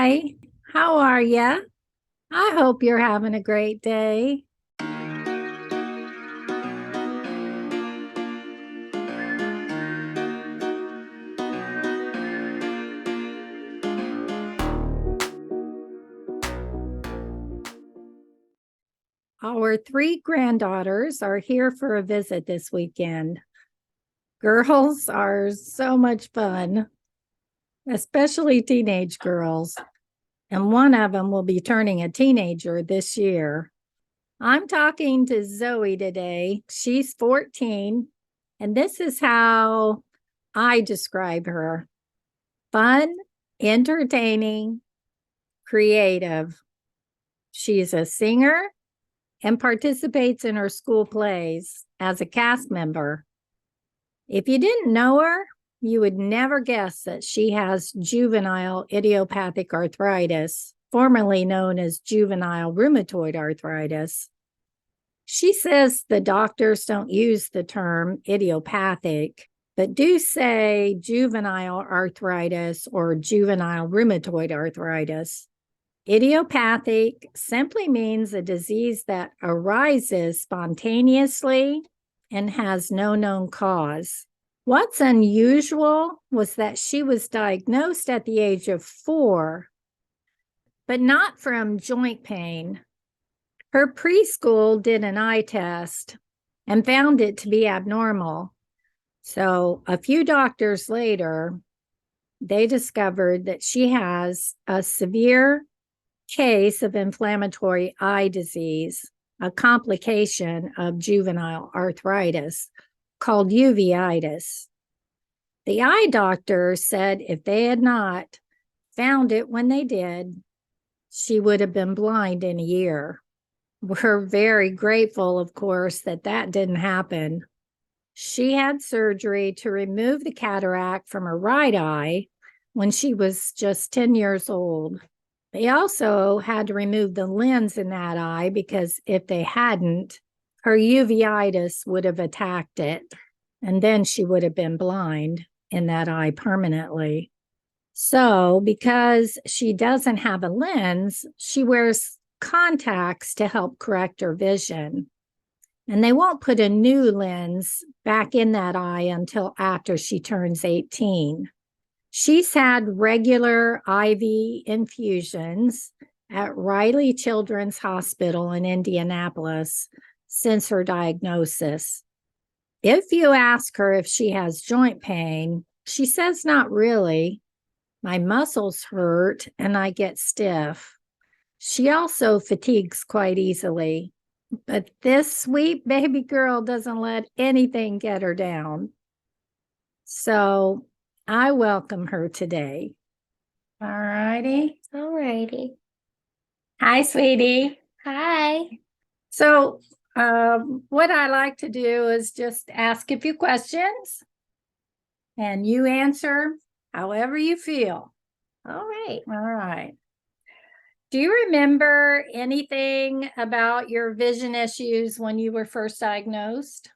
Hi, how are ya? I hope you're having a great day. Our three granddaughters are here for a visit this weekend. Girls are so much fun, especially teenage girls, and one of them will be turning a teenager this year. I'm talking to Zoey today. She's 14, and this is how I describe her: fun, entertaining, creative. She's a singer and participates in her school plays as a cast member. If you didn't know her, you would never guess that she has juvenile idiopathic arthritis, formerly known as juvenile rheumatoid arthritis. She says the doctors don't use the term idiopathic, but do say juvenile arthritis or juvenile rheumatoid arthritis. Idiopathic simply means a disease that arises spontaneously and has no known cause. What's unusual was that she was diagnosed at the age of 4, but not from joint pain. Her preschool did an eye test and found it to be abnormal. So a few doctors later, they discovered that she has a severe case of inflammatory eye disease, a complication of juvenile arthritis called uveitis. The eye doctor said if they had not found it when they did, she would have been blind in a year. We're very grateful, of course, that didn't happen. She had surgery to remove the cataract from her right eye when she was just 10 years old. They also had to remove the lens in that eye because if they hadn't, her uveitis would have attacked it, and then she would have been blind in that eye permanently. So because she doesn't have a lens, she wears contacts to help correct her vision. And they won't put a new lens back in that eye until after she turns 18. She's had regular IV infusions at Riley Children's Hospital in Indianapolis since her diagnosis. If you ask her if she has joint pain, she says not really. My muscles hurt and I get stiff. She also fatigues quite easily, but this sweet baby girl doesn't let anything get her down. So I welcome her today. All righty. All righty. Hi, sweetie. Hi. So what I like to do is just ask a few questions and you answer however you feel. All right. All right. Do you remember anything about your vision issues when you were first diagnosed?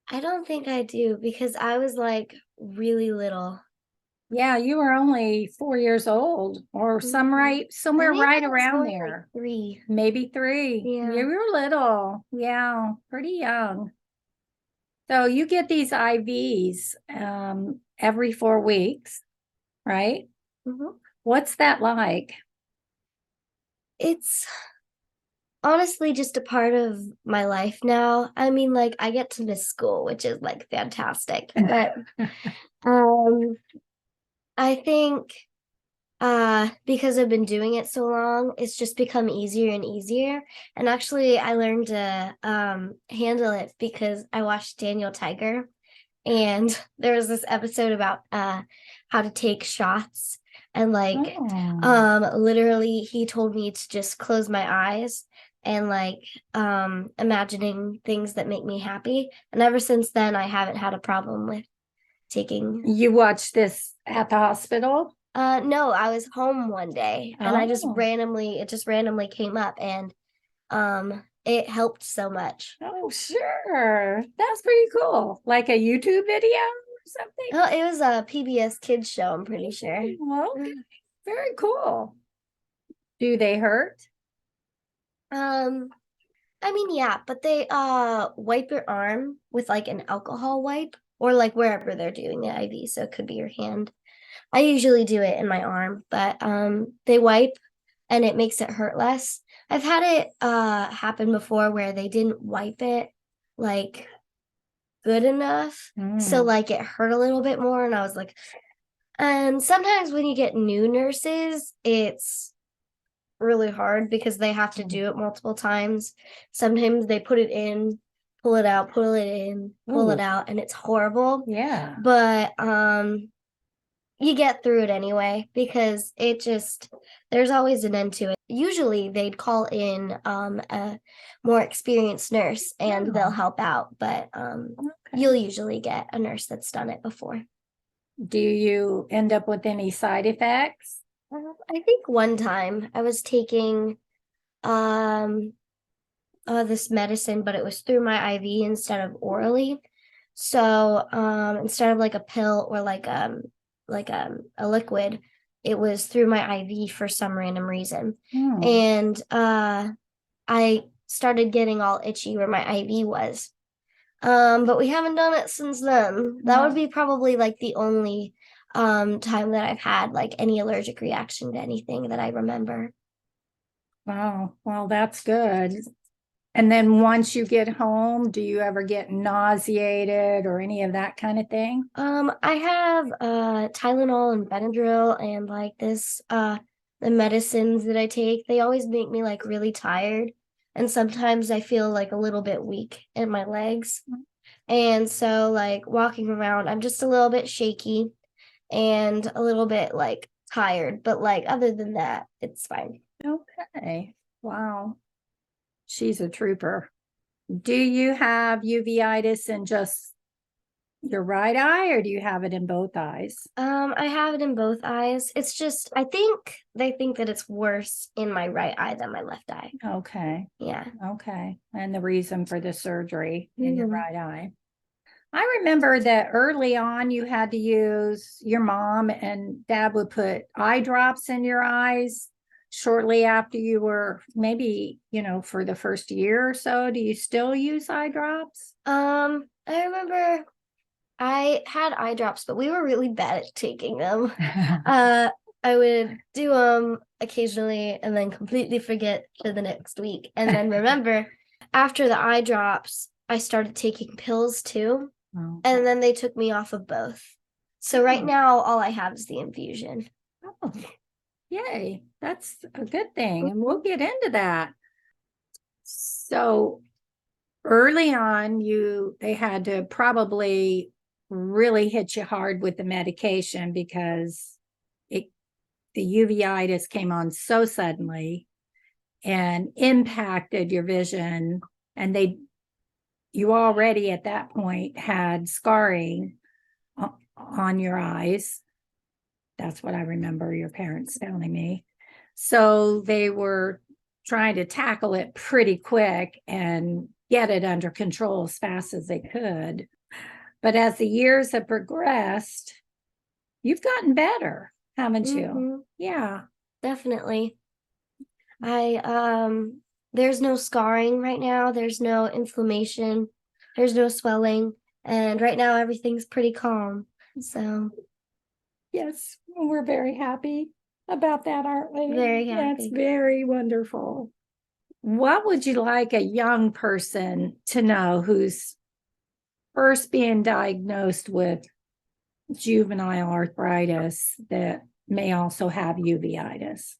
I don't think I do because I was like really little. Yeah, you were only 4 years old or somewhere right around there. Like 3. Maybe 3. Yeah. You were little. Yeah, pretty young. So you get these IVs every 4 weeks, right? Mm-hmm. What's that like? It's honestly just a part of my life now. I mean, like I get to miss school, which is like fantastic. But I think because I've been doing it so long, it's just become easier and easier. And actually I learned to handle it because I watched Daniel Tiger, and there was this episode about how to take shots, and like literally he told me to just close my eyes and like imagining things that make me happy, and ever since then I haven't had a problem with taking. You watched this at the hospital? No, I was home one day and it just randomly came up, and it helped so much. Oh, sure. That's pretty cool. Like a YouTube video or something? Oh, it was a PBS Kids show, I'm pretty sure. Well, Very cool. Do they hurt? I mean, yeah, but they wipe your arm with like an alcohol wipe or like wherever they're doing the IV, so it could be your hand. I usually do it in my arm, but they wipe and it makes it hurt less. I've had it happen before where they didn't wipe it like good enough. So like it hurt a little bit more and I was like, and sometimes when you get new nurses, it's really hard because they have to do it multiple times. Sometimes they put it in, pull it out, pull it in, pull it out, and it's horrible. Yeah. But you get through it anyway because there's always an end to it. Usually they'd call in a more experienced nurse and they'll help out, but you'll usually get a nurse that's done it before. Do you end up with any side effects? I think one time I was taking this medicine, but it was through my IV instead of orally. So instead of like a pill or like a liquid, it was through my IV for some random reason. And I started getting all itchy where my IV was. But we haven't done it since then. That would be probably like the only time that I've had like any allergic reaction to anything that I remember. Wow. Well, that's good. And then once you get home, do you ever get nauseated or any of that kind of thing? I have Tylenol and Benadryl and like the medicines that I take, they always make me like really tired. And sometimes I feel like a little bit weak in my legs. And so like walking around, I'm just a little bit shaky and a little bit like tired, but like other than that, it's fine. Okay. Wow. She's a trooper. Do you have uveitis in just your right eye or do you have it in both eyes? I have it in both eyes. It's just I think they think that it's worse in my right eye than my left eye. Okay. Yeah. Okay. And the reason for the surgery in your right eye. I remember that early on you had to use, your mom and dad would put eye drops in your eyes shortly after you were maybe, for the first year or so. Do you still use eye drops? I remember I had eye drops, but we were really bad at taking them. I would do them occasionally and then completely forget for the next week. And then remember, after the eye drops, I started taking pills too. Oh. And then they took me off of both. So right now, all I have is the infusion. Oh, yay. That's a good thing. And we'll get into that. So early on, they had to probably really hit you hard with the medication because the uveitis came on so suddenly and impacted your vision. And you already at that point had scarring on your eyes. That's what I remember your parents telling me. So they were trying to tackle it pretty quick and get it under control as fast as they could. But as the years have progressed, you've gotten better, haven't you? Yeah, definitely. There's no scarring right now. There's no inflammation. There's no swelling. And right now everything's pretty calm. So yes, we're very happy about that, aren't we? Very happy. That's very wonderful. What would you like a young person to know who's first being diagnosed with juvenile arthritis that may also have uveitis?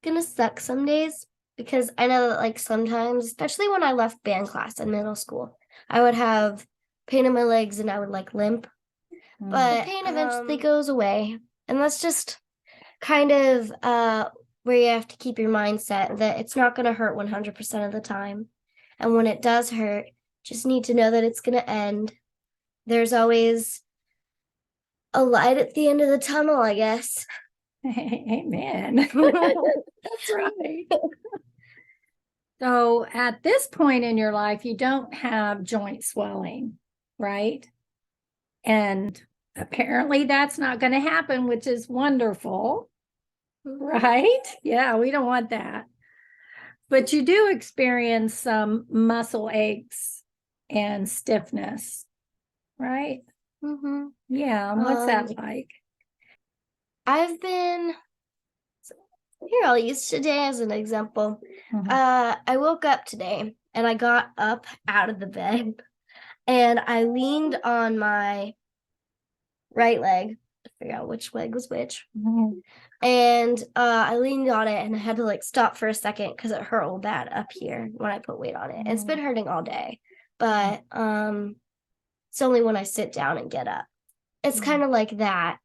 Gonna suck some days because I know that like sometimes, especially when I left band class in middle school, I would have pain in my legs and I would like limp. But the pain eventually goes away. And that's just kind of where you have to keep your mindset that it's not going to hurt 100% of the time. And when it does hurt, just need to know that it's going to end. There's always a light at the end of the tunnel, I guess. Amen. That's right. So at this point in your life, you don't have joint swelling, right? And apparently that's not going to happen, which is wonderful. Right? Yeah, we don't want that. But you do experience some muscle aches and stiffness, right? Mm-hmm. Yeah. And what's that like? I've been here. I'll use today as an example. Mhm. I woke up today and I got up out of the bed and I leaned on my right leg to figure out which leg was which. Mhm. And I leaned on it and I had to like stop for a second because it hurt all bad up here when I put weight on it. It's been hurting all day, but it's only when I sit down and get up. It's kind of like that.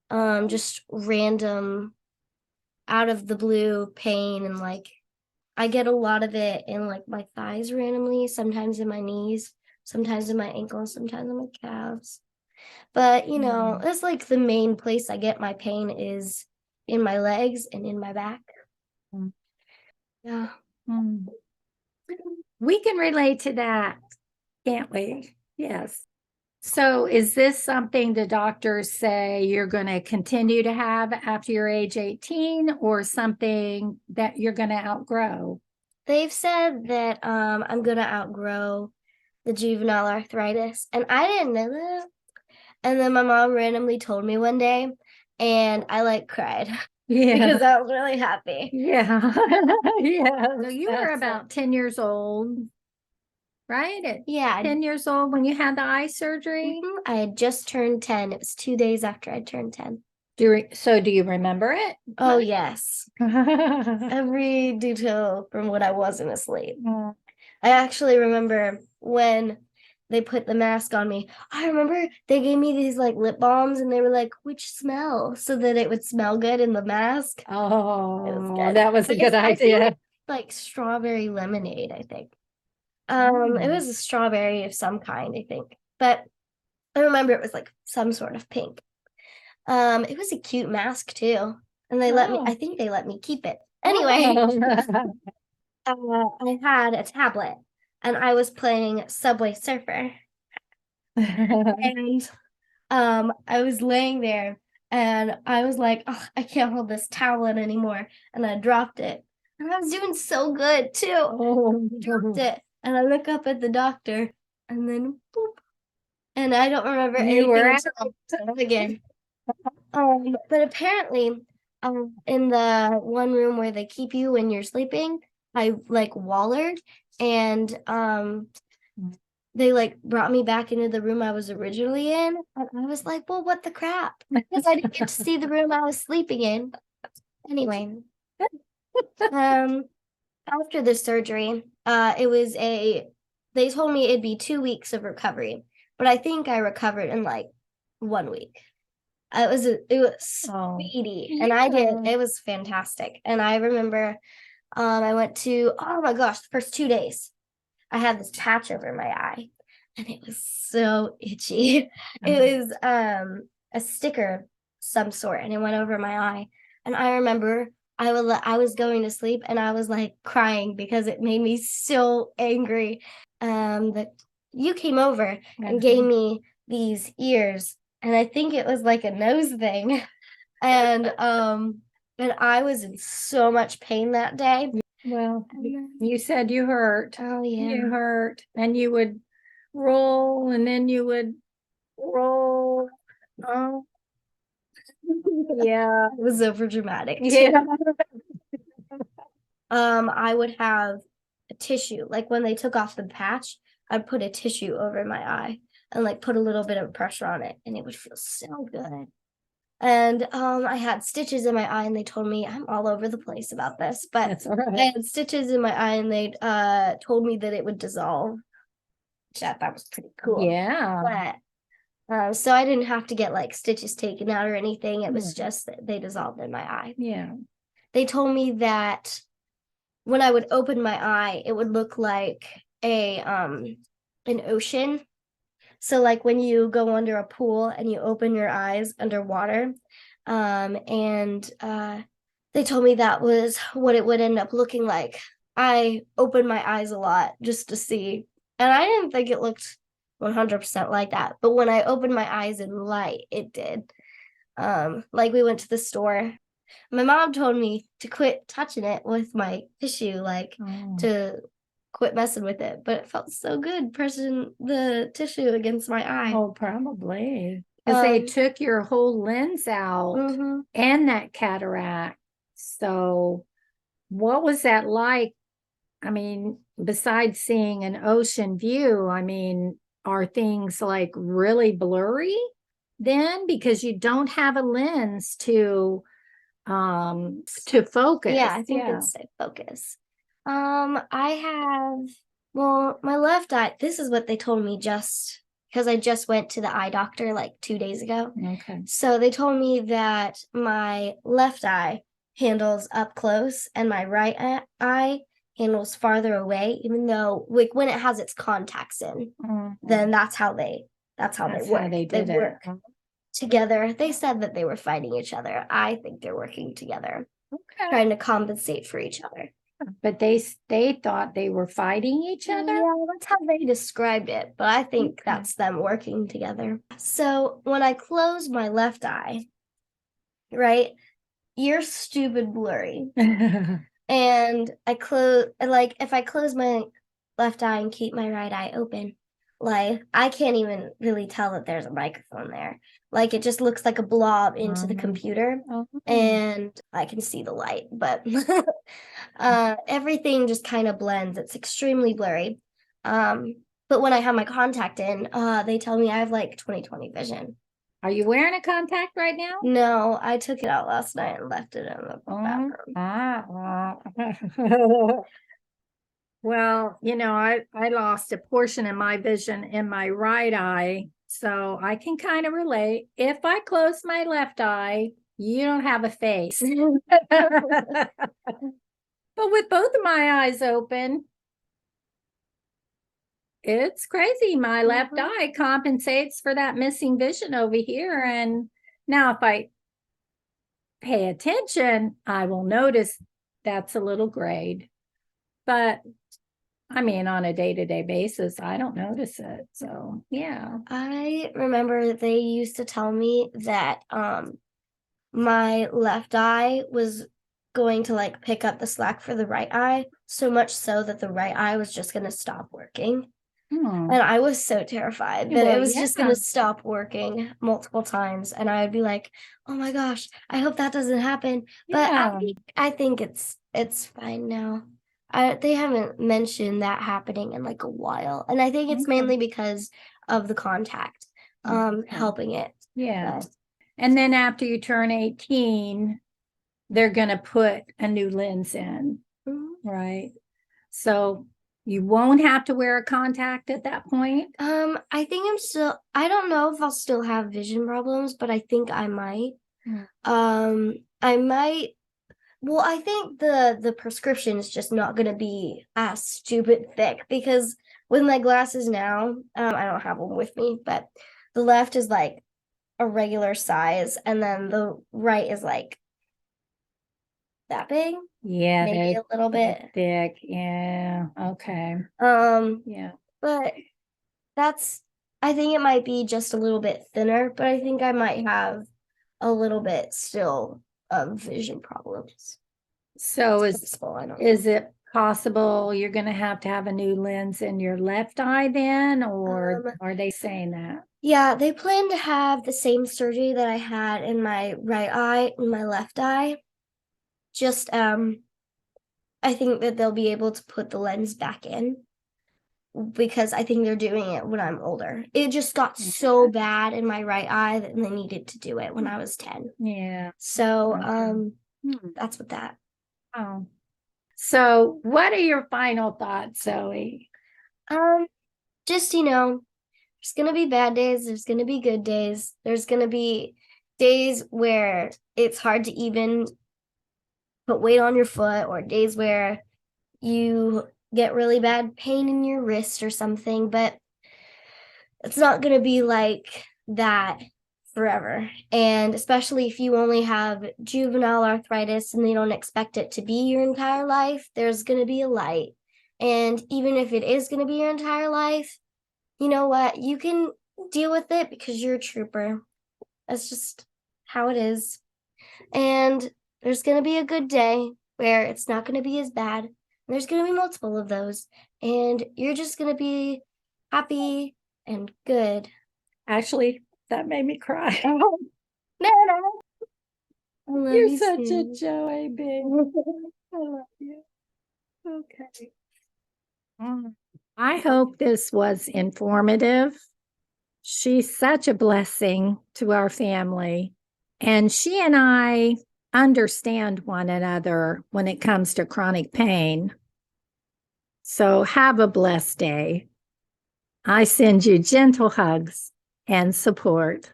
Just random out of the blue pain, and like I get a lot of it in like my thighs randomly, sometimes in my knees, sometimes in my ankles, sometimes in my calves. But you know, it's like the main place I get my pain is in my legs and in my back. Mm. Yeah. Mm. We can relate to that, can't we? Yes. So is this something the doctors say you're going to continue to have after your age 18, or something that you're going to outgrow? They've said that I'm gonna outgrow the juvenile arthritis, and I didn't know that. And then my mom randomly told me one day, and I like cried because Yeah. I was really happy. Yeah. Yeah. So you were That's about 10 years old, right? At Yeah. 10 years old when you had the eye surgery? I had just turned 10. It was 2 days after I turned 10. So do you remember it? Oh, yes. Every detail from when I wasn't asleep. I actually remember when they put the mask on me. I remember they gave me these like lip balms and they were like, which smell? So that it would smell good in the mask. Oh, that was a good I think idea. like strawberry lemonade, I think. It was a strawberry of some kind, I think. But I remember it was like some sort of pink. It was a cute mask too. And they let me, I think they let me keep it. Anyway, I had a tablet and I was playing Subway Surfer. And I was laying there and I was like, oh, I can't hold this tablet anymore. And I dropped it. And I was doing so good too. Dropped it. And I look up at the doctor and then boop. And I don't remember You anything were until again. But apparently, in the one room where they keep you when you're sleeping, I like wallered and they like brought me back into the room I was originally in. And I was like, well, what the crap? Because I didn't get to see the room I was sleeping in. Anyway, after the surgery, they told me it'd be 2 weeks of recovery, but I think I recovered in like 1 week. It was speedy, and it was fantastic. And I remember, I went to, oh my gosh, the first 2 days, I had this patch over my eye, and it was so itchy. It was a sticker some sort, and it went over my eye. And I remember I was going to sleep, and I was like crying because it made me so angry. That you came over and gave me these ears, and I think it was like a nose thing, and I was in so much pain that day. Well, you said you hurt. Oh yeah. You hurt. And you would roll and then you would roll. Oh, Yeah, it was over dramatic too. yeah. I would have a tissue, like when they took off the patch, I'd put a tissue over my eye and like put a little bit of pressure on it, and it would feel so good. And I had stitches in my eye, and they told me I'm all over the place about this, but That's all right. I had stitches in my eye, and they told me that it would dissolve, which I thought was pretty cool. Yeah. But so I didn't have to get like stitches taken out or anything. It was just that they dissolved in my eye. Yeah. They told me that when I would open my eye, it would look like an ocean. So like when you go under a pool and you open your eyes underwater, and they told me that was what it would end up looking like. I opened my eyes a lot just to see, and I didn't think it looked 100% like that. But when I opened my eyes in light, it did. Like we went to the store My mom told me to quit touching it with my tissue, like Oh. to quit messing with it, but it felt so good pressing the tissue against my eye. Oh, probably. Because they took your whole lens out and that cataract. So what was that like? I mean, besides seeing an ocean view, I mean, are things like really blurry then? Because you don't have a lens to focus. Yeah, I think it's to focus. I have, well, my left eye, this is what they told me just because I just went to the eye doctor like 2 days ago. Okay. So they told me that my left eye handles up close and my right eye handles farther away, even though like when it has its contacts in, then that's how they work. How they did they work together. They said that they were fighting each other. I think they're working together, trying to compensate for each other. But they thought they were fighting each other? Yeah, that's how they described it, but I think that's them working together. So when I close my left eye, right, you're stupid blurry. And I close, like, if I close my left eye and keep my right eye open, like, I can't even really tell that there's a microphone there. Like, it just looks like a blob into the computer, and I can see the light, but everything just kind of blends. It's extremely blurry. But when I have my contact in, they tell me I have like 20/20 vision. Are you wearing a contact right now? No, I took it out last night and left it in the bathroom. Well, you know, I lost a portion of my vision in my right eye, so I can kind of relate. If I close my left eye, you don't have a face. But with both of my eyes open, it's crazy. My left eye compensates for that missing vision over here. And now if I pay attention, I will notice that's a little grayed. But I mean, on a day-to-day basis, I don't notice it. So yeah. I remember they used to tell me that my left eye was going to like pick up the slack for the right eye, so much so that the right eye was just going to stop working. And I was so terrified that it was just going to stop working multiple times. And I would be like, oh my gosh, I hope that doesn't happen. But I think it's fine now. They haven't mentioned that happening in like a while. And I think it's mainly because of the contact helping it. Yeah. And then after you turn 18, they're going to put a new lens in, right? So you won't have to wear a contact at that point? I think I don't know if I'll still have vision problems, but I think I might. I might, well, I think the prescription is just not going to be as stupid thick because with my glasses now, I don't have them with me, but the left is like a regular size and then the right is like that big. Yeah, maybe a little bit thick. Yeah. Okay. Yeah. But I think it might be just a little bit thinner, but I think I might have a little bit still of vision problems. So is it possible you're going to have a new lens in your left eye then, or are they saying that? Yeah, they plan to have the same surgery that I had in my right eye and my left eye. Just I think that they'll be able to put the lens back in because I think they're doing it when I'm older. It just got so bad in my right eye that they needed to do it when I was 10. Yeah. So that's what that. Oh. So what are your final thoughts, Zoey? Just, there's gonna be bad days, there's gonna be good days, there's gonna be days where it's hard to even put weight on your foot, or days where you get really bad pain in your wrist or something, but it's not going to be like that forever. And especially if you only have juvenile arthritis and they don't expect it to be your entire life, there's going to be a light. And even if it is going to be your entire life, you know what? You can deal with it because you're a trooper. That's just how it is. And there's going to be a good day where it's not going to be as bad. There's going to be multiple of those. And you're just going to be happy and good. Actually, that made me cry. No, no. I love You're you such a too. Joey, babe. I love you. Okay. I hope this was informative. She's such a blessing to our family. And she and I understand one another when it comes to chronic pain. So have a blessed day. I send you gentle hugs and support.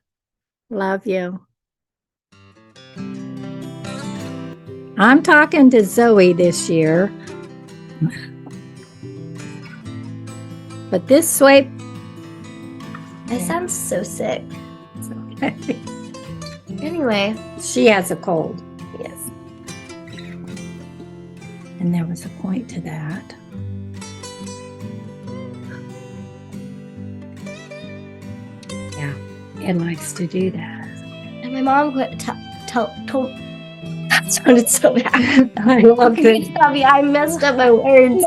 Love you. I'm talking to Zoey this year. But this swipe. I sound so sick. Okay. Anyway. She has a cold. Yes. And there was a point to that. Yeah, it likes to do that. And my mom told that sounded so bad. I love I messed up my words.